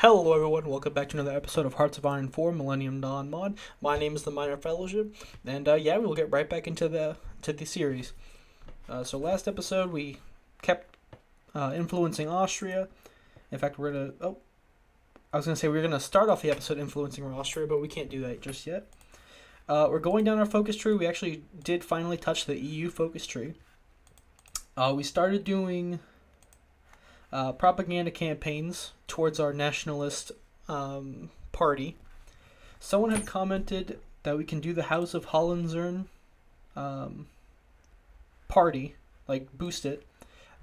Hello everyone, welcome back to another episode of Hearts of Iron 4 Millennium Dawn Mod. My name is the Minor Fellowship, and yeah, we'll get right back into the series. So last episode we kept influencing Austria. In fact, I was gonna say we were gonna start off the episode influencing Austria, but we can't do that just yet. We're going down our focus tree. We actually did finally touch the EU focus tree. We started doing propaganda campaigns towards our nationalist party. Someone had commented that we can do the House of Hohenzollern party, like boost it.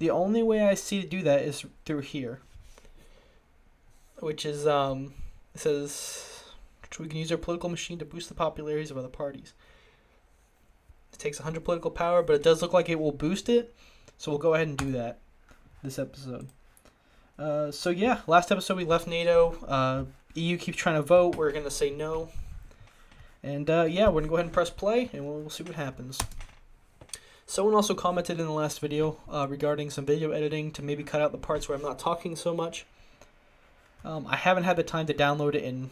The only way I see to do that is through here, which is it says we can use our political machine to boost the popularities of other parties. It takes 100 political power, but it does look like it will boost it, so we'll go ahead and do that this episode. So yeah, last episode we left NATO. EU keeps trying to vote. We're going to say no. And yeah, we're going to go ahead and press play, and we'll see what happens. Someone also commented in the last video regarding some video editing to maybe cut out the parts where I'm not talking so much. I haven't had the time to download it and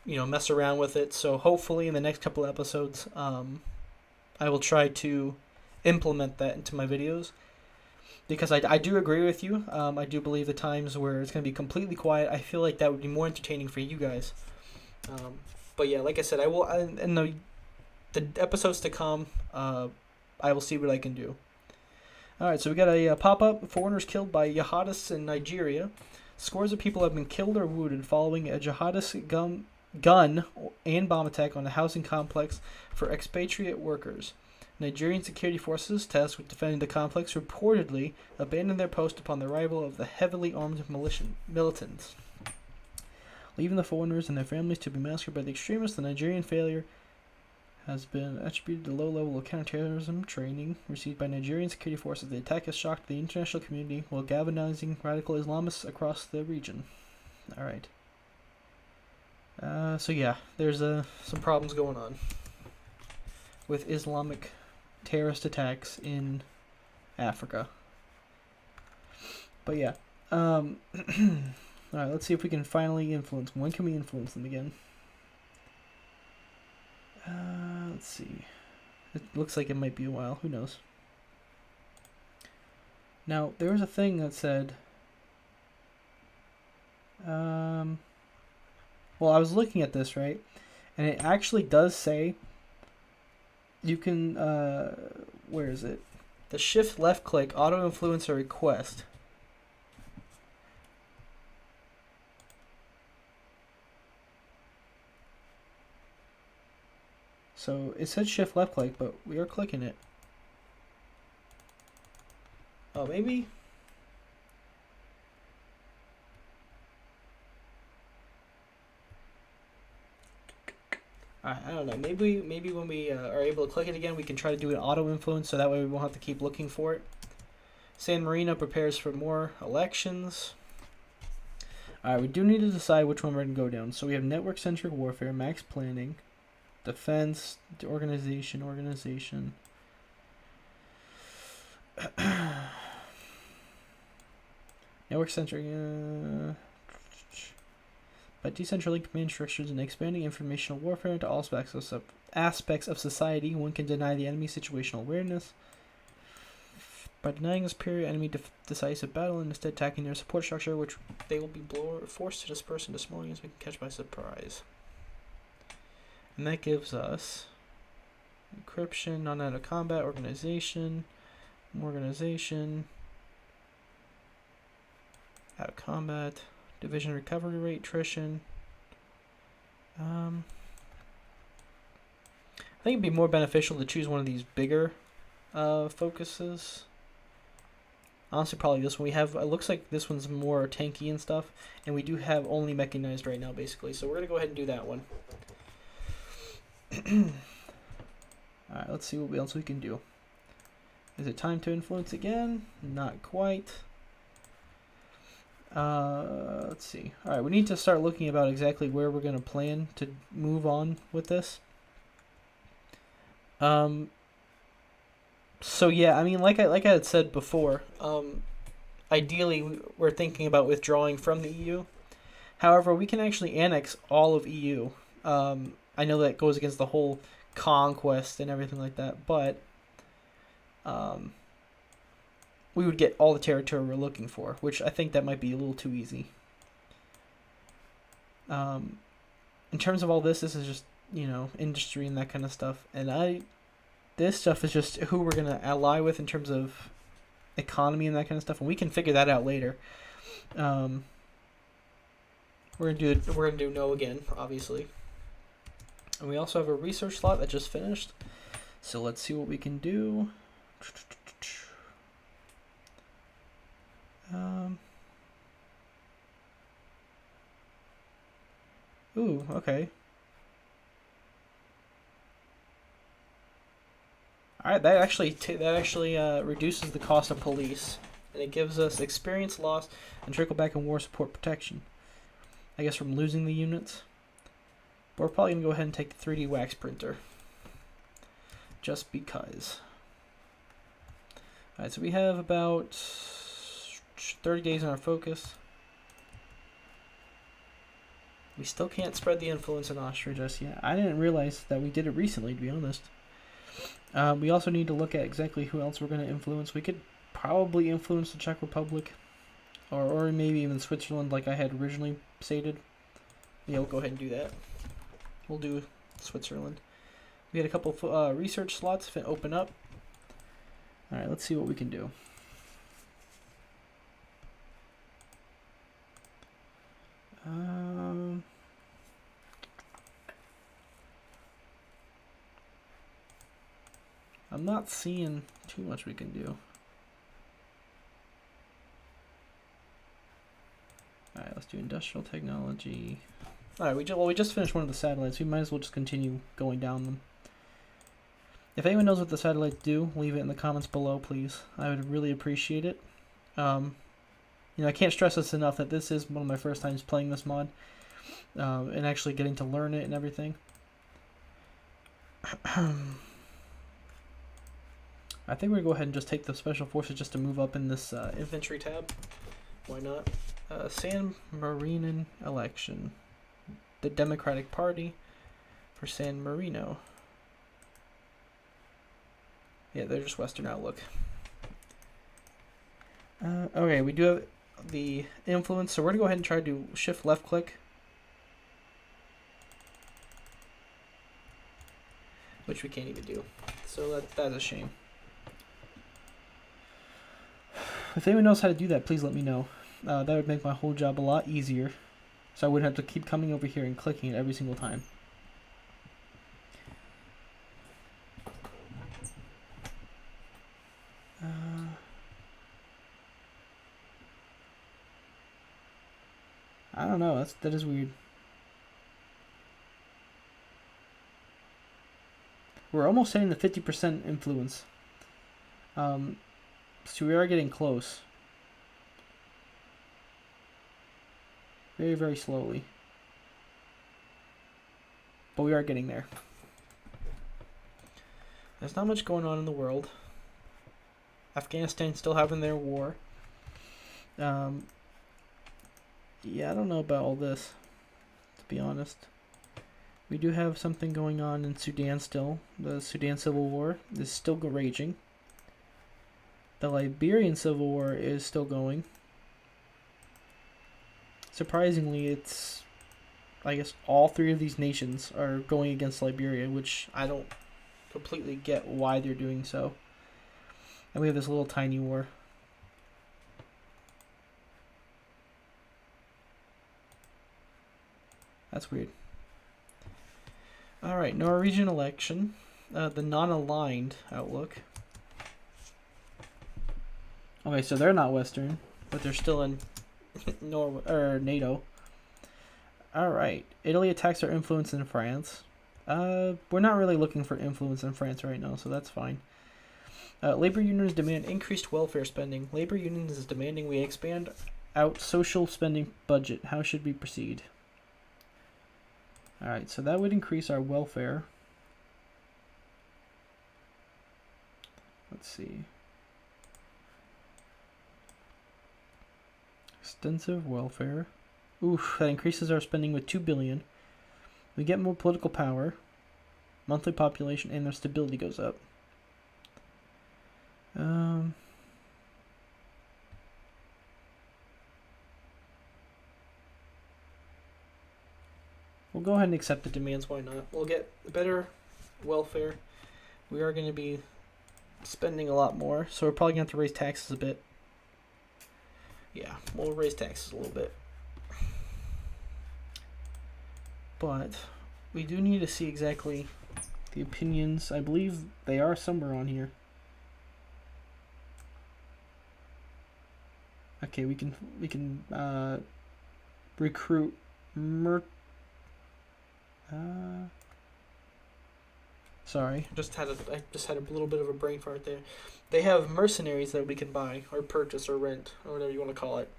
mess around with it, so hopefully in the next couple of episodes I will try to implement that into my videos. Because I do agree with you. I do believe the times where it's going to be completely quiet, I feel like that would be more entertaining for you guys. But yeah, like I said, I will in the episodes to come, I will see what I can do. Alright, so we got a pop-up. Foreigners killed by jihadists in Nigeria. Scores of people have been killed or wounded following a jihadist gun and bomb attack on a housing complex for expatriate workers. Nigerian security forces tasked with defending the complex reportedly abandoned their post upon the arrival of the heavily armed militants. Leaving the foreigners and their families to be massacred by the extremists, the Nigerian failure has been attributed to the low level of counterterrorism training received by Nigerian security forces. The attack has shocked the international community while galvanizing radical Islamists across the region. Alright. So yeah, there's some problems going on with Islamic terrorist attacks in Africa. But yeah. Alright, let's see if we can finally influence them. When can we influence them again? Let's see. It looks like it might be a while. Who knows? Now, there was a thing that said... well, I was looking at this, right? And it actually does say... You can, where is it? The shift left click, auto influence a request. So it said shift left click, but we are clicking it. Oh, maybe? I don't know. Maybe when we are able to click it again, we can try to do an auto influence, so that way we won't have to keep looking for it. San Marino prepares for more elections. Alright, we do need to decide which one we're going to go down. So we have network-centric warfare, max planning, defense, organization. Network-centric... By decentralizing command structures and expanding informational warfare into all aspects of society, one can deny the enemy's situational awareness. By denying this superior enemy decisive battle and instead attacking their support structure, which they will be forced to disperse into small units we can catch by surprise. And that gives us encryption, non-out of combat, organization, out of combat. Division recovery rate, attrition. I think it'd be more beneficial to choose one of these bigger focuses. Honestly, probably this one. It looks like this one's more tanky and stuff, and we do have only mechanized right now, basically. So we're gonna go ahead and do that one. All right, let's see what else we can do. Is it time to influence again? Not quite. Let's see. Alright, we need to start looking about exactly where we're going to plan to move on with this. So yeah, I mean, like I had said before, ideally we're thinking about withdrawing from the EU. However, we can actually annex all of EU. I know that goes against the whole conquest and everything like that, but um, we would get all the territory we're looking for, which I think that might be a little too easy. In terms of all this is just, industry and that kind of stuff. And this stuff is just who we're going to ally with in terms of economy and that kind of stuff. And we can figure that out later. We're gonna do no again, obviously. And we also have a research slot that just finished. So let's see what we can do. Ooh, okay. All right, that actually reduces the cost of police, and it gives us experience loss and trickle back in war support protection. I guess from losing the units. But we're probably gonna go ahead and take the 3D wax printer, just because. All right, so we have about 30 days in our focus. We still can't spread the influence in Austria just yet. I didn't realize that we did it recently, to be honest. We also need to look at exactly who else we're going to influence. We could probably influence the Czech Republic, or maybe even Switzerland, like I had originally stated. Yeah, we'll go ahead and do that. We'll do Switzerland. We had a couple research slots open up. All right, let's see what we can do. I'm not seeing too much we can do. Alright, let's do industrial technology. Alright, we just finished one of the satellites. We might as well just continue going down them. If anyone knows what the satellites do, leave it in the comments below, please. I would really appreciate it. I can't stress this enough that this is one of my first times playing this mod. And actually getting to learn it and everything. I think we're going to go ahead and just take the Special Forces just to move up in this infantry tab. Why not? San Marino election. The Democratic Party for San Marino. Yeah, they're just Western Outlook. Okay, we do have the influence, so we're going to go ahead and try to do shift left click. Which we can't even do. So that's a shame. If anyone knows how to do that, please let me know. That would make my whole job a lot easier. So I wouldn't have to keep coming over here and clicking it every single time. I don't know. That is weird. We're almost hitting the 50% influence. So we are getting close. Very, very slowly. But we are getting there. There's not much going on in the world. Afghanistan still having their war. Yeah, I don't know about all this, to be honest. We do have something going on in Sudan still. The Sudan Civil War is still raging. The Liberian Civil War is still going. Surprisingly, I guess all three of these nations are going against Liberia, which I don't completely get why they're doing so. And we have this little tiny war. That's weird. Alright, Norwegian election. The non-aligned outlook. Okay, so they're not Western, but they're still in NATO. Alright, Italy attacks our influence in France. We're not really looking for influence in France right now, so that's fine. Labor unions demand increased welfare spending. Labor unions is demanding we expand out social spending budget. How should we proceed? Alright, so that would increase our welfare. Let's see. Extensive welfare. Oof, that increases our spending with 2 billion. We get more political power, monthly population, and their stability goes up. We'll go ahead and accept the demands, why not? We'll get better welfare. We are going to be spending a lot more, so we're probably going to have to raise taxes a bit. Yeah, we'll raise taxes a little bit. But we do need to see exactly the opinions. I believe they are somewhere on here. Okay, we can recruit sorry, I just had a little bit of a brain fart there. They have mercenaries that we can buy or purchase or rent or whatever you want to call it.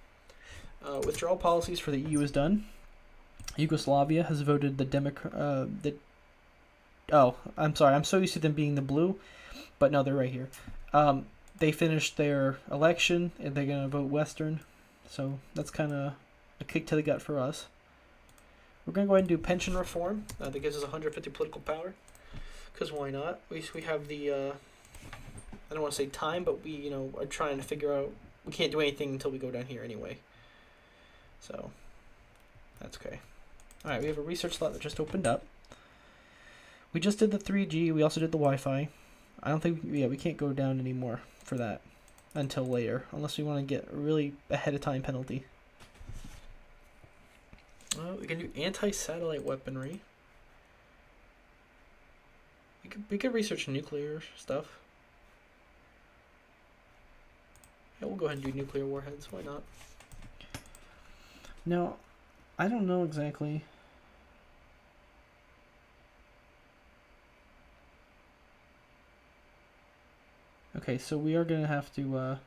Withdrawal policies for the EU is done. Yugoslavia has voted oh, I'm sorry. I'm so used to them being the blue, but no, they're right here. They finished their election and they're gonna vote Western, so that's kind of a kick to the gut for us. We're gonna go ahead and do pension reform. That gives us 150 political power, because why not? We have the I don't want to say time, but we are trying to figure out. We can't do anything until we go down here anyway. So that's okay. All right, we have a research slot that just opened up. We just did the 3G. We also did the Wi-Fi. I don't think we can't go down anymore for that until later, unless we want to get a really ahead of time penalty. We can do anti-satellite weaponry. We could research nuclear stuff. Yeah, we'll go ahead and do nuclear warheads. Why not? Now, I don't know exactly. Okay, so we are going to have to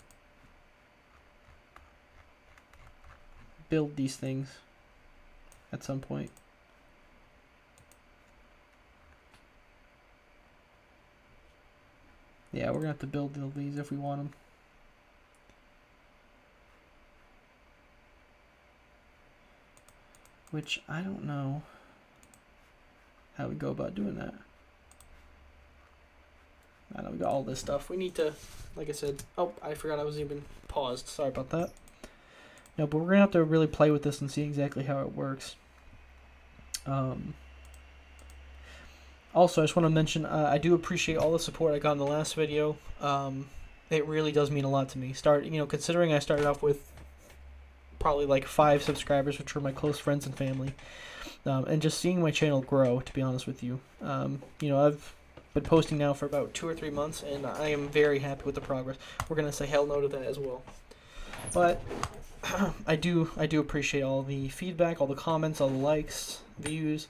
build these things at some point. Yeah, we're going to have to build these if we want them. Which I don't know how we go about doing that. I know we got all this stuff. We need to, like I said, oh, I forgot I was even paused. Sorry about that. No, but we're going to have to really play with this and see exactly how it works. Also, I just want to mention, I do appreciate all the support I got in the last video. It really does mean a lot to me. Considering I started off with probably like 5 subscribers, which were my close friends and family, and just seeing my channel grow, to be honest with you. I've been posting now for about 2 or 3 months, and I am very happy with the progress. We're gonna say hell no to that as well. But I do appreciate all the feedback, all the comments, all the likes, views,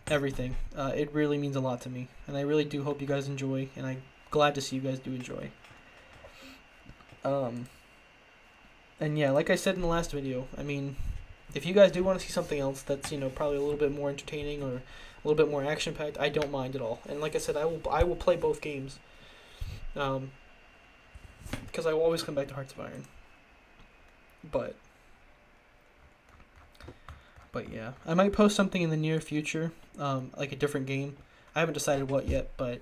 everything. It really means a lot to me, and I really do hope you guys enjoy, and I'm glad to see you guys do enjoy. And yeah, like I said in the last video, I mean, if you guys do want to see something else that's probably a little bit more entertaining or a little bit more action packed, I don't mind at all. And like I said, I will play both games, because I will always come back to Hearts of Iron. But yeah, I might post something in the near future, like a different game. I haven't decided what yet, but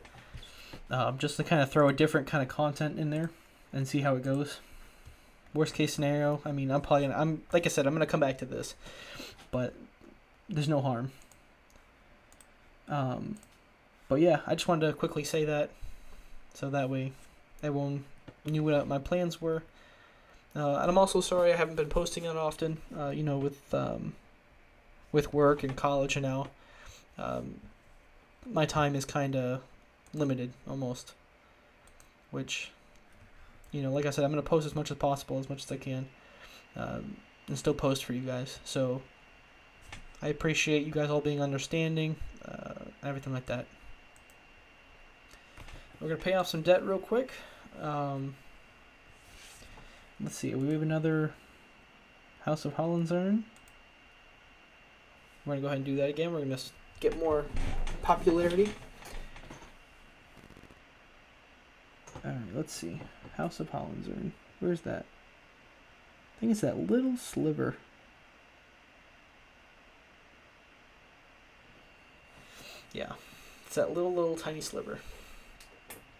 just to kind of throw a different kind of content in there and see how it goes. Worst case scenario, I mean, like I said, I'm gonna come back to this, but there's no harm. But yeah, I just wanted to quickly say that, so that way everyone knew what my plans were. And I'm also sorry I haven't been posting it often. With work and college and now, my time is kind of limited almost, which, like I said, I'm going to post as much as possible, as much as I can, and still post for you guys. So I appreciate you guys all being understanding, everything like that. We're going to pay off some debt real quick. Let's see, we have another House of Hohenzollern. We're going to go ahead and do that again. We're going to get more popularity. Alright, let's see. House of Hohenzollern. Where's that? I think it's that little sliver. Yeah, it's that little tiny sliver.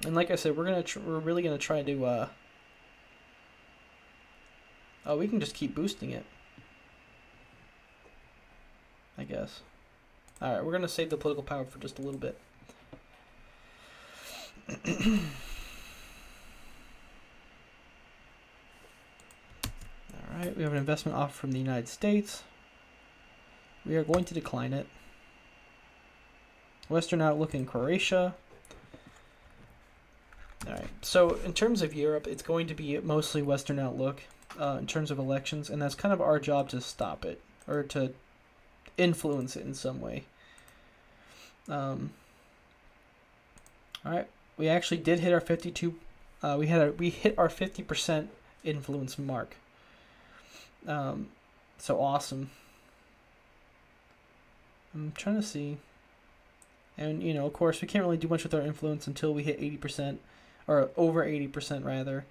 And like I said, we're really gonna try to. Oh, we can just keep boosting it, I guess. All right, we're gonna save the political power for just a little bit. All right, we have an investment offer from the United States. We are going to decline it. Western outlook in Croatia. All right, so in terms of Europe, it's going to be mostly Western outlook in terms of elections, and that's kind of our job to stop it or to influence it in some way. All right, we actually did hit our 52. We hit our 50% influence mark. So awesome. I'm trying to see. And, you know, of course, we can't really do much with our influence until we hit 80%, or over 80% rather.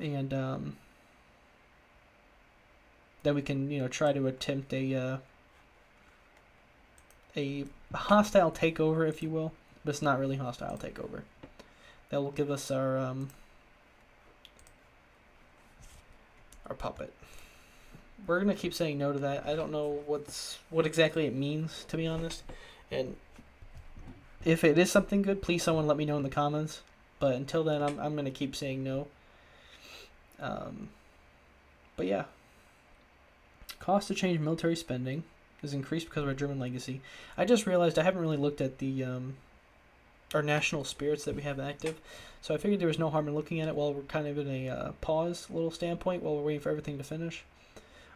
And then we can, you know, try to attempt a hostile takeover, if you will. But it's not really hostile takeover. That will give us our puppet. We're gonna keep saying no to that. I don't know what exactly it means, to be honest. And if it is something good, please someone let me know in the comments. But until then, I'm gonna keep saying no. But yeah, cost to change military spending is increased because of our German legacy. I just realized I haven't really looked at the our national spirits that we have active, so I figured there was no harm in looking at it while we're kind of in a pause little standpoint while we're waiting for everything to finish.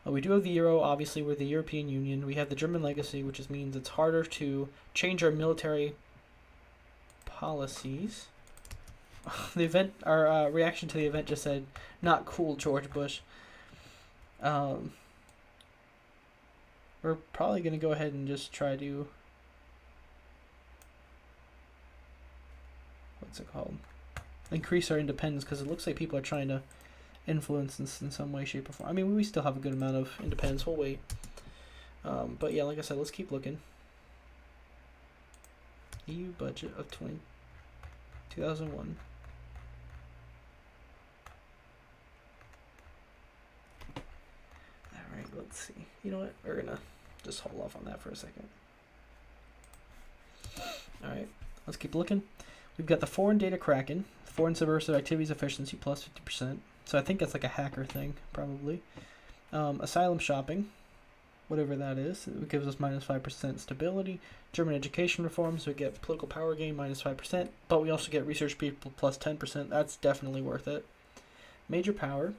We do have the euro, obviously we're the European Union. We have the German legacy, which means it's harder to change our military policies. The event, our reaction to the event just said, "Not cool, George Bush." We're probably gonna go ahead and just try to, what's it called? Increase our independence, because it looks like people are trying to influence in some way, shape, or form. I mean, we still have a good amount of independence. We'll wait. But yeah, like I said, let's keep looking. EU budget of 2001. Alright, let's see. You know what? We're gonna just hold off on that for a second. Alright, let's keep looking. We've got the foreign data Kraken, foreign subversive activities efficiency plus 50%. So I think that's like a hacker thing, probably. Asylum shopping, whatever that is, it gives us minus 5% stability. German education reforms, we get political power gain minus 5%, but we also get research people plus 10%. That's definitely worth it. Major power.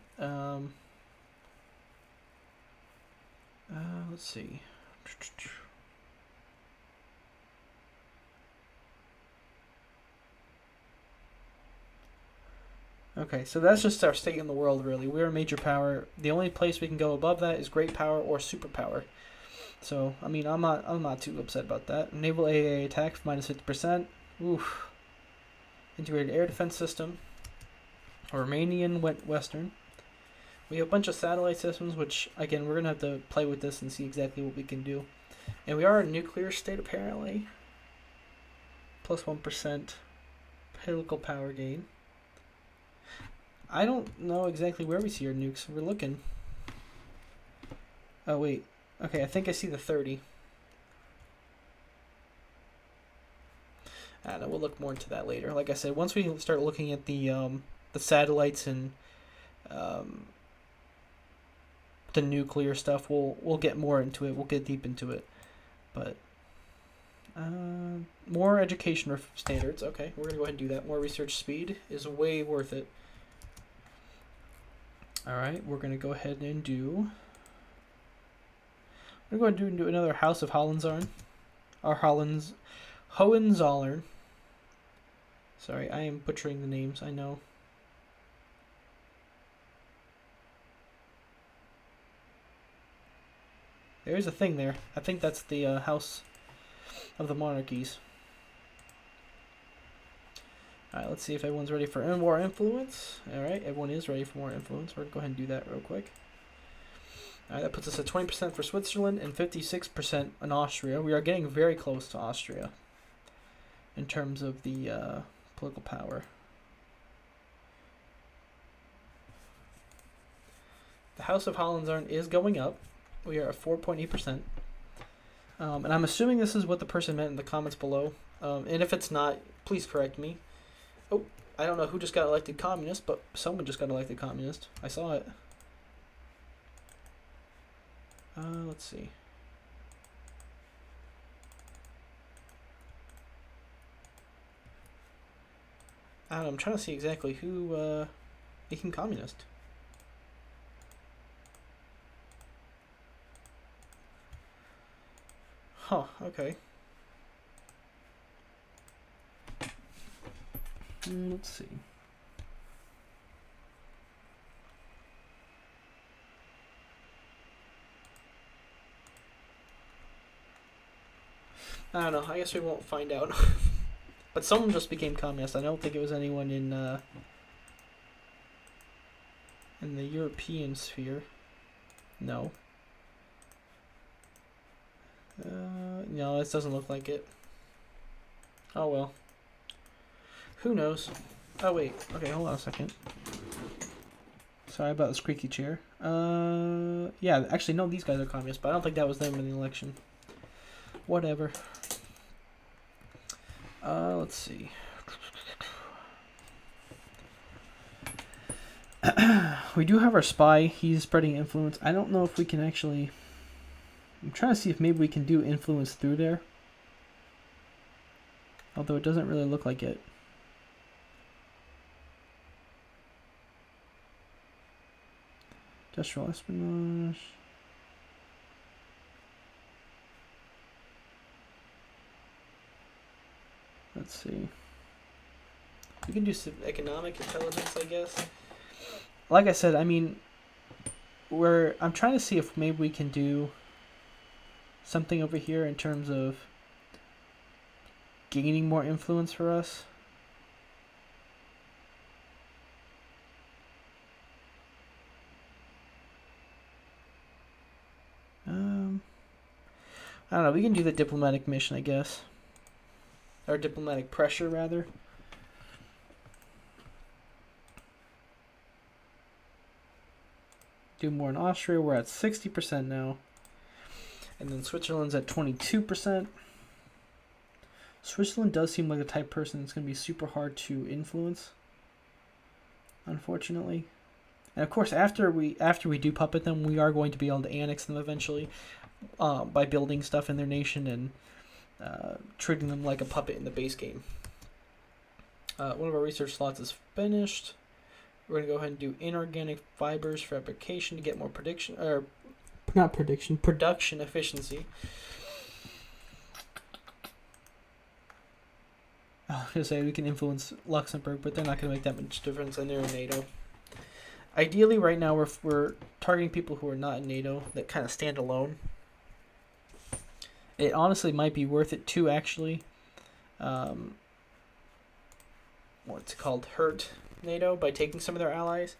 Let's see. Okay, so that's just our state in the world, really. We're a major power. The only place we can go above that is great power or superpower. So, I mean, I'm not too upset about that. Naval AA attack minus 50%. Oof. Integrated air defense system. Romanian went western. We have a bunch of satellite systems, which, again, we're going to have to play with this and see exactly what we can do. And we are a nuclear state, apparently. Plus 1% political power gain. I don't know exactly where we see our nukes. We're looking. Oh, wait. Okay, I think I see the 30. I don't know, we'll look more into that later. Like I said, once we start looking at the satellites and the nuclear stuff, we'll get more into it. We'll get deep into it. But more education standards. Okay, we're gonna go ahead and do that. More research speed is way worth it. All right, we're gonna go ahead and do. We're going to do another House of Hohenzollern, or Hohenzollern. Sorry, I am butchering the names. I know. There is a thing there. I think that's the House of the Monarchies. Alright, let's see if everyone's ready for more influence. Alright, everyone is ready for more influence. We're going to go ahead and do that real quick. Alright, that puts us at 20% for Switzerland and 56% in Austria. We are getting very close to Austria. in terms of the political power. The House of Hohenzollern is going up. We are at 4.8%. And I'm assuming this is what the person meant in the comments below. And if it's not, please correct me. Oh, I don't know who just got elected communist, but someone just got elected communist. I saw it. Let's see. I don't know, I'm trying to see exactly who became communist. Huh, okay. Let's see. I don't know, I guess we won't find out. But someone just became communist. I don't think it was anyone in the European sphere. No. No, this doesn't look like it. Oh well. Who knows? Oh wait. Okay, hold on a second. Sorry about the squeaky chair. Yeah, actually no, these guys are communists, but I don't think that was them in the election. Whatever. Let's see. We do have our spy. He's spreading influence. I don't know if we can actually... I'm trying to see if maybe we can do influence through there. Although it doesn't really look like it. Industrial espionage. Let's see. We can do some economic intelligence, I guess. Like I said, I mean, I'm trying to see if maybe we can do something over here in terms of gaining more influence for us. I don't know. We can do the diplomatic mission, I guess. Or diplomatic pressure, rather. Do more in Austria. We're at 60% now. And then Switzerland's at 22%. Switzerland does seem like the type of person that's going to be super hard to influence, unfortunately. And of course, after we do puppet them, we are going to be able to annex them eventually by building stuff in their nation and treating them like a puppet in the base game. One of our research slots is finished. We're going to go ahead and do inorganic fibers fabrication to get more production efficiency. I was going to say we can influence Luxembourg, but they're not going to make that much difference, and they're in NATO. Ideally, right now, we're targeting people who are not in NATO, that kind of stand alone. It honestly might be worth it, too, actually. What's it called? Hurt NATO by taking some of their allies.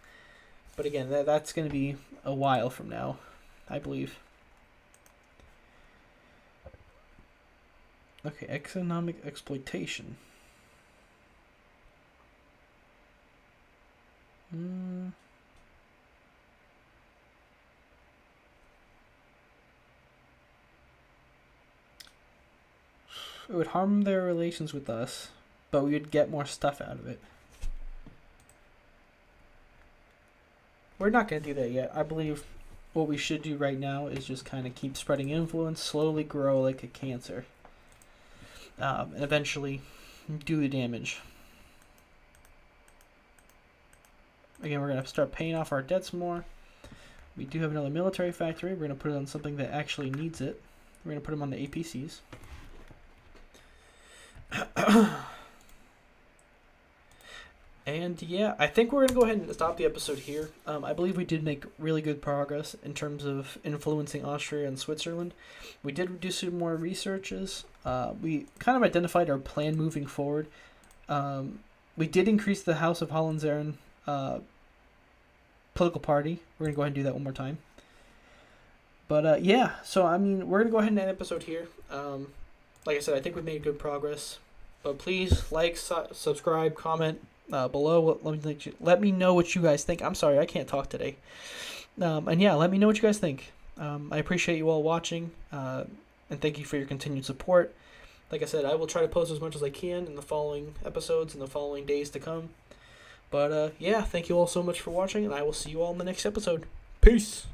But again, that's going to be a while from now, I believe. Okay, economic exploitation. It would harm their relations with us, but we would get more stuff out of it. We're not going to do that yet. I believe what we should do right now is just kind of keep spreading influence, slowly grow like a cancer, and eventually do the damage. Again, we're going to start paying off our debts more. We do have another military factory. We're going to put it on something that actually needs it. We're going to put them on the APCs. And yeah, I think we're going to go ahead and stop the episode here. I believe we did make really good progress in terms of influencing Austria and Switzerland. We did do some more researches. We kind of identified our plan moving forward. We did increase the House of Hohenzollern political party. We're going to go ahead and do that one more time. But yeah, so I mean, we're going to go ahead and end the episode here. Like I said, I think we've made good progress. But please like, subscribe, comment below. Let me know what you guys think. I'm sorry, I can't talk today. And yeah, let me know what you guys think. I appreciate you all watching, and thank you for your continued support. Like I said, I will try to post as much as I can in the following episodes in the following days to come. But yeah, thank you all so much for watching, and I will see you all in the next episode. Peace!